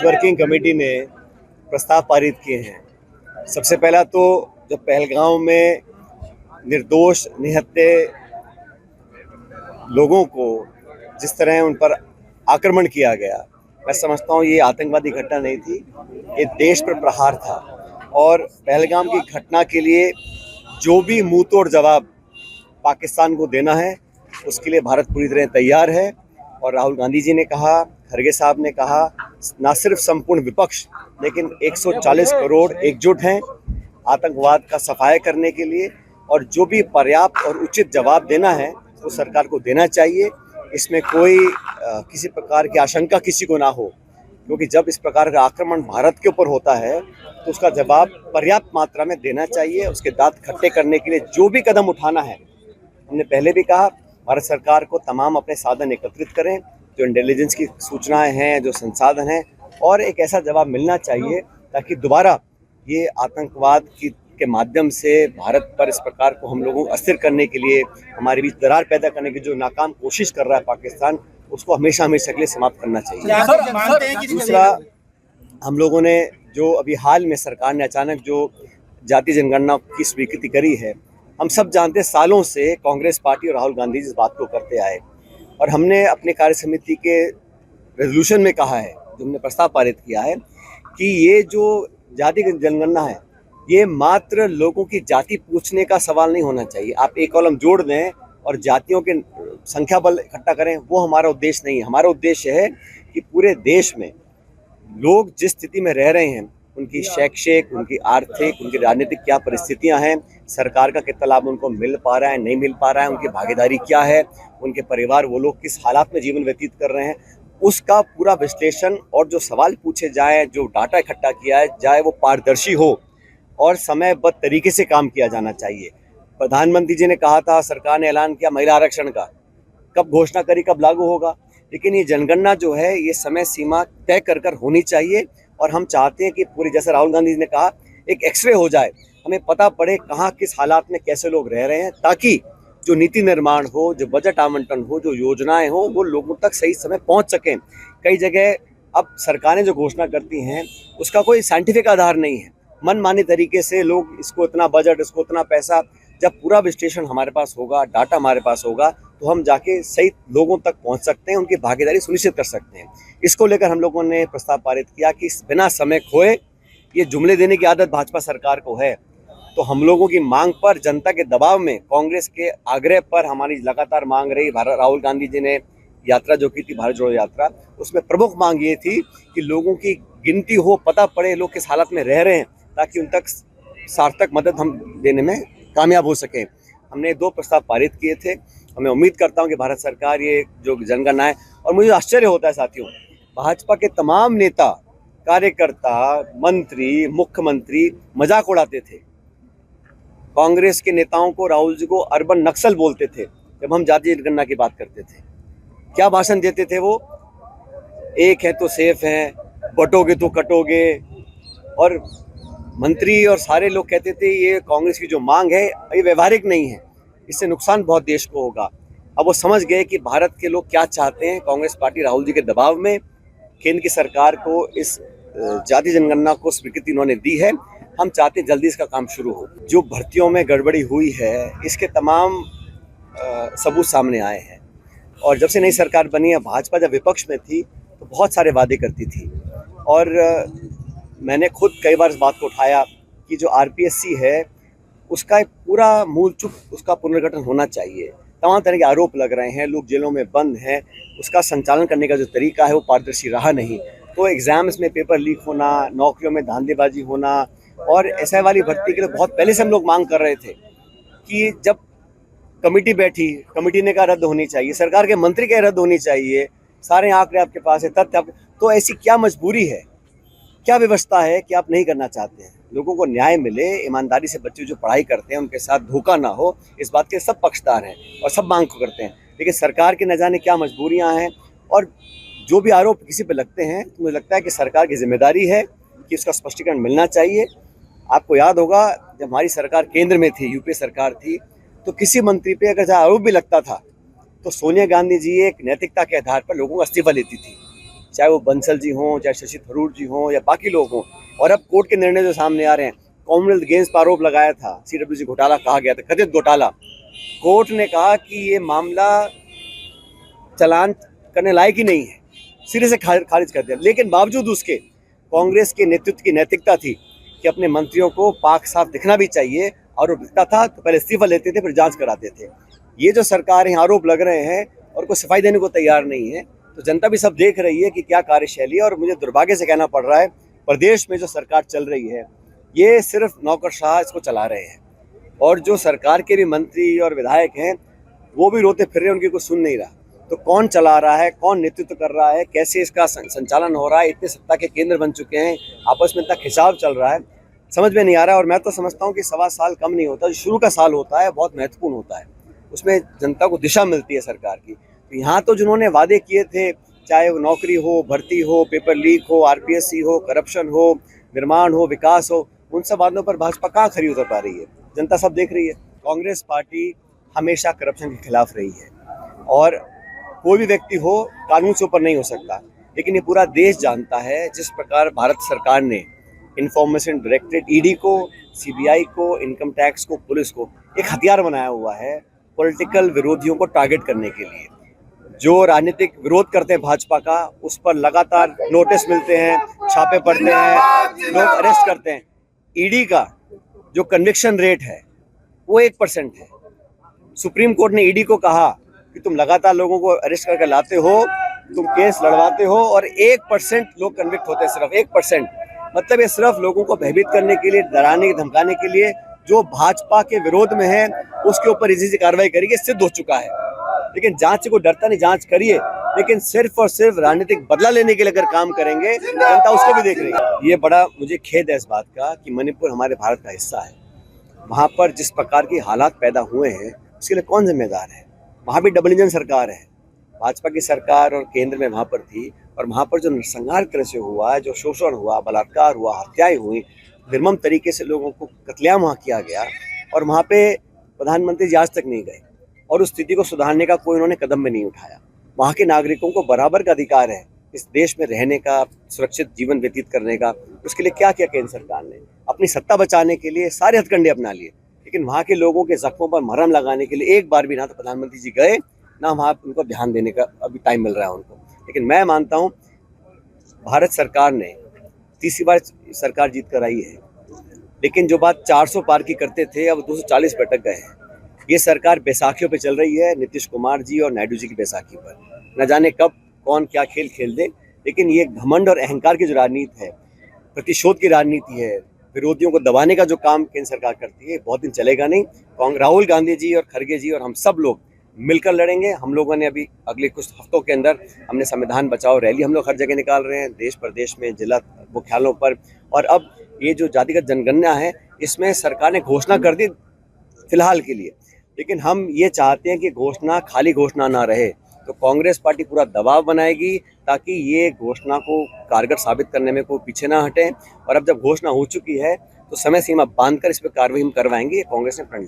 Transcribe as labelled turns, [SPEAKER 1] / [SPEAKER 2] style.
[SPEAKER 1] Working committee ने प्रस्ताव पारित किए हैं। सबसे पहला तो जब पहलगांव में निर्दोष निहत्थे लोगों को जिस तरह उन पर आक्रमण किया गया, मैं समझता हूँ ये आतंकवादी घटना नहीं थी, ये देश पर प्रहार था। और पहलगाम की घटना के लिए जो भी मुंहतोड़ जवाब पाकिस्तान को देना है उसके लिए भारत पूरी तरह तैयार है। और राहुल गांधी जी ने कहा, खरगे साहब ने कहा, न सिर्फ संपूर्ण विपक्ष लेकिन 140 करोड़ एकजुट हैं आतंकवाद का सफाया करने के लिए। और जो भी पर्याप्त और उचित जवाब देना है वो सरकार को देना चाहिए। इसमें कोई किसी प्रकार की आशंका किसी को ना हो, क्योंकि जब इस प्रकार का आक्रमण भारत के ऊपर होता है तो उसका जवाब पर्याप्त मात्रा में देना चाहिए। उसके दांत खट्टे करने के लिए जो भी कदम उठाना है, हमने पहले भी कहा, भारत सरकार को तमाम अपने साधन एकत्रित करें, जो इंटेलिजेंस की सूचनाएं हैं, जो संसाधन हैं, और एक ऐसा जवाब मिलना चाहिए ताकि दोबारा ये आतंकवाद के माध्यम से भारत पर इस प्रकार को हम लोगों को अस्थिर करने के लिए, हमारे बीच दरार पैदा करने की जो नाकाम कोशिश कर रहा है पाकिस्तान, उसको हमेशा हमेशा के लिए समाप्त करना चाहिए। दूसरा, हम लोगों ने जो अभी हाल में सरकार ने अचानक जो जाति जनगणना की स्वीकृति करी है, हम सब जानते हैं सालों से कांग्रेस पार्टी और राहुल गांधी इस बात को करते आए, और हमने अपने कार्य समिति के रेजोल्यूशन में कहा है, जो हमने प्रस्ताव पारित किया है, कि ये जो जाति जनगणना है ये मात्र लोगों की जाति पूछने का सवाल नहीं होना चाहिए। आप एक कॉलम जोड़ दें और जातियों के संख्या बल इकट्ठा करें, वो हमारा उद्देश्य नहीं है। हमारा उद्देश्य है कि पूरे देश में लोग जिस स्थिति में रह रहे हैं, उनकी शैक्षिक, उनकी आर्थिक, उनकी राजनीतिक क्या परिस्थितियां हैं, सरकार का कितना लाभ उनको मिल पा रहा है, नहीं मिल पा रहा है, उनकी भागीदारी क्या है, उनके परिवार, वो लोग किस हालात में जीवन व्यतीत कर रहे हैं, उसका पूरा विश्लेषण और जो सवाल पूछे जाएं, जो डाटा इकट्ठा किया है जाए, वो पारदर्शी हो और समयबद्ध तरीके से काम किया जाना चाहिए। प्रधानमंत्री जी ने कहा था, सरकार ने ऐलान किया महिला आरक्षण का, कब घोषणा करी, कब लागू होगा, लेकिन ये जनगणना जो है ये समय सीमा तय कर होनी चाहिए। और हम चाहते हैं कि पूरी, जैसे राहुल गांधी जी ने कहा, एक एक्सरे हो जाए, हमें पता पड़े कहाँ किस हालात में कैसे लोग रह रहे हैं, ताकि जो नीति निर्माण हो, जो बजट आवंटन हो, जो योजनाएं हो, वो लोगों तक सही समय पहुंच सकें। कई जगह अब सरकारें जो घोषणा करती हैं उसका कोई साइंटिफिक आधार नहीं है, मनमानी तरीके से लोग इसको इतना बजट, इसको इतना पैसा, जब पूरा विश्लेषण हमारे पास होगा, डाटा हमारे पास होगा, तो हम जाके सही लोगों तक पहुंच सकते हैं, उनकी भागीदारी सुनिश्चित कर सकते हैं। इसको लेकर हम लोगों ने प्रस्ताव पारित किया कि बिना समय खोए, ये जुमले देने की आदत भाजपा सरकार को है, तो हम लोगों की मांग पर, जनता के दबाव में, कांग्रेस के आग्रह पर हमारी लगातार मांग रही। राहुल गांधी जी ने यात्रा जो की थी, भारत जोड़ो यात्रा, उसमें प्रमुख मांग ये थी कि लोगों की गिनती हो, पता पड़े लोग किस हालत में रह रहे हैं, ताकि उन तक सार्थक मदद हम देने में कामयाब हो सकें। हमने 2 प्रस्ताव पारित किए थे। मैं उम्मीद करता हूं कि भारत सरकार ये जो जनगणना है, और मुझे आश्चर्य होता है साथियों, भाजपा के तमाम नेता, कार्यकर्ता, मंत्री, मुख्यमंत्री मजाक उड़ाते थे। कांग्रेस के नेताओं को, राहुल जी को अर्बन नक्सल बोलते थे जब हम जातीय जनगणना की बात करते थे। क्या भाषण देते थे वो, एक है तो सेफ है, बटोगे तो कटोगे, और मंत्री और सारे लोग कहते थे ये कांग्रेस की जो मांग है ये व्यवहारिक नहीं है, इससे नुकसान बहुत देश को होगा। अब वो समझ गए कि भारत के लोग क्या चाहते हैं। कांग्रेस पार्टी राहुल जी के दबाव में केंद्र की सरकार को इस जाति जनगणना को स्वीकृति उन्होंने दी है। हम चाहते हैं जल्दी इसका काम शुरू हो। जो भर्तियों में गड़बड़ी हुई है इसके तमाम सबूत सामने आए हैं, और जब से नई सरकार बनी है, भाजपा जब विपक्ष में थी तो बहुत सारे वादे करती थी, और मैंने खुद कई बार इस बात को उठाया कि जो आरपीएससी है उसका एक पूरा मूल चूक, उसका पुनर्गठन होना चाहिए। तमाम तरह के आरोप लग रहे हैं, लोग जेलों में बंद हैं, उसका संचालन करने का जो तरीका है वो पारदर्शी रहा नहीं। तो एग्जाम्स में पेपर लीक होना, नौकरियों में धांधलीबाजी होना, और एसआई वाली भर्ती के लिए बहुत पहले से हम लोग मांग कर रहे थे कि जब कमेटी बैठी, कमेटी ने कहा रद्द होनी चाहिए, सरकार के मंत्री कहे रद्द होनी चाहिए, सारे आंकड़े आपके पास है, तथ्य आपके, तो ऐसी क्या मजबूरी है, क्या व्यवस्था है कि आप नहीं करना चाहते हैं? लोगों को न्याय मिले, ईमानदारी से बच्चे जो पढ़ाई करते हैं उनके साथ धोखा ना हो, इस बात के सब पक्षदार हैं और सब मांग को करते हैं, लेकिन सरकार के न जाने क्या मजबूरियां हैं। और जो भी आरोप किसी पे लगते हैं तो मुझे लगता है कि सरकार की जिम्मेदारी है कि उसका स्पष्टीकरण मिलना चाहिए। आपको याद होगा जब हमारी सरकार केंद्र में थी, यूपीए सरकार थी, तो किसी मंत्री पे अगर आरोप भी लगता था तो सोनिया गांधी जी एक नैतिकता के आधार पर लोगों को इस्तीफा लेती थी। चाहे वो बंसल जी हों, चाहे शशि थरूर जी हों या बाकी लोग हों। और अब कोर्ट के निर्णय जो सामने आ रहे हैं, कॉमनवेल्थ गेम्स पर आरोप लगाया था, CWC घोटाला कहा गया था, कथित घोटाला। कोर्ट ने कहा कि ये मामला चालान करने लायक ही नहीं है, सिरे से खारिज कर दिया। लेकिन बावजूद उसके कांग्रेस के नेतृत्व की नैतिकता थी कि अपने मंत्रियों को पाक साफ दिखना भी चाहिए, आरोप दिखता था तो पहले इस्तीफा लेते थे, फिर जांच कराते थे। ये जो सरकार है, आरोप लग रहे हैं और कोई सफाई देने को तैयार नहीं है, तो जनता भी सब देख रही है कि क्या कार्यशैली है। और मुझे दुर्भाग्य से कहना पड़ रहा है, प्रदेश में जो सरकार चल रही है, ये सिर्फ नौकरशाह इसको चला रहे हैं, और जो सरकार के भी मंत्री और विधायक हैं वो भी रोते फिर रहे हैं, उनकी कोई सुन नहीं रहा। तो कौन चला रहा है, कौन नेतृत्व कर रहा है, कैसे इसका संचालन हो रहा है, इतने सत्ता के केंद्र बन चुके हैं, आपस में इतना खिंचाव चल रहा है, समझ में नहीं आ रहा है। और मैं तो समझता हूँ कि 1.25 साल कम नहीं होता, जो शुरू का साल होता है बहुत महत्वपूर्ण होता है, उसमें जनता को दिशा मिलती है सरकार की। तो यहाँ तो जिन्होंने वादे किए थे, चाहे वो नौकरी हो, भर्ती हो, पेपर लीक हो, RPSC हो, करप्शन हो, निर्माण हो, विकास हो, उन सब वादों पर भाजपा कहाँ खरी उतर पा रही है, जनता सब देख रही है। कांग्रेस पार्टी हमेशा करप्शन के खिलाफ रही है, और कोई भी व्यक्ति हो कानून से ऊपर नहीं हो सकता। लेकिन ये पूरा देश जानता है, जिस प्रकार भारत सरकार ने इंफॉर्मेशन डायरेक्टरेट ED को, CBI को, इनकम टैक्स को, पुलिस को एक हथियार बनाया हुआ है पॉलिटिकल विरोधियों को टारगेट करने के लिए। जो राजनीतिक विरोध करते हैं भाजपा का, उस पर लगातार नोटिस मिलते हैं, छापे पड़ते हैं, लोग अरेस्ट करते हैं। ED का जो कन्विक्शन रेट है वो 1% है। सुप्रीम कोर्ट ने ED को कहा कि तुम लगातार लोगों को अरेस्ट करके लाते हो, तुम केस लड़वाते हो, और 1% लोग कन्विक्ट होते हैं, सिर्फ 1%। मतलब ये सिर्फ लोगों को भयभीत करने के लिए, डराने धमकाने के लिए, जो भाजपा के विरोध में है उसके ऊपर इसी कार्रवाई करेगी, सिद्ध हो चुका है। लेकिन जांच से कोई डरता नहीं, जांच करिए, लेकिन सिर्फ और सिर्फ राजनीतिक बदला लेने के लिए अगर काम करेंगे, जनता उसको भी देख रही है। ये बड़ा मुझे खेद है इस बात का कि मणिपुर हमारे भारत का हिस्सा है, वहाँ पर जिस प्रकार के हालात पैदा हुए हैं उसके लिए कौन जिम्मेदार है। वहाँ भी डबल इंजन सरकार है, भाजपा की सरकार और केंद्र में वहाँ पर थी, और वहाँ पर जो नरसंहार कृत्य हुआ, जो शोषण हुआ, बलात्कार हुआ, हत्याएं हुई, निर्मम तरीके से लोगों को कत्लेआम वहाँ किया गया, और वहाँ पे प्रधानमंत्री जी आज तक नहीं गए, और उस स्थिति को सुधारने का कोई उन्होंने कदम भी नहीं उठाया। वहाँ के नागरिकों को बराबर का अधिकार है इस देश में रहने का, सुरक्षित जीवन व्यतीत करने का। उसके लिए क्या किया केंद्र सरकार ने? अपनी सत्ता बचाने के लिए सारे हथकंडे अपना लिए, लेकिन वहाँ के लोगों के जख्मों पर मरहम लगाने के लिए एक बार भी ना तो प्रधानमंत्री जी गए, ना वहाँ उनको ध्यान देने का अभी टाइम मिल रहा है उनको। लेकिन मैं मानता हूँ भारत सरकार ने तीसरी बार सरकार जीत कर आई है, लेकिन जो बात 400 पार की करते थे अब 240 पे अटक गए हैं। ये सरकार बैसाखियों पे चल रही है, नीतीश कुमार जी और नायडू जी की बैसाखी पर। न जाने कब कौन क्या खेल खेल दे, लेकिन ये घमंड और अहंकार की जो राजनीति है, प्रतिशोध की राजनीति है, विरोधियों को दबाने का जो काम केंद्र सरकार करती है, बहुत दिन चलेगा नहीं। राहुल गांधी जी और खड़गे जी और हम सब लोग मिलकर लड़ेंगे। हम लोगों ने अभी अगले कुछ हफ्तों के अंदर हमने संविधान बचाओ रैली हम लोग हर जगह निकाल रहे हैं, देश प्रदेश में, जिला मुख्यालयों पर। और अब ये जो जातिगत जनगणना है, इसमें सरकार ने घोषणा कर दी फिलहाल के लिए, लेकिन हम ये चाहते हैं कि घोषणा खाली घोषणा ना रहे। तो कांग्रेस पार्टी पूरा दबाव बनाएगी ताकि ये घोषणा को कारगर साबित करने में कोई पीछे ना हटे। और अब जब घोषणा हो चुकी है तो समय सीमा बांधकर इस पर कार्रवाई हम करवाएंगे, कांग्रेस ने प्रण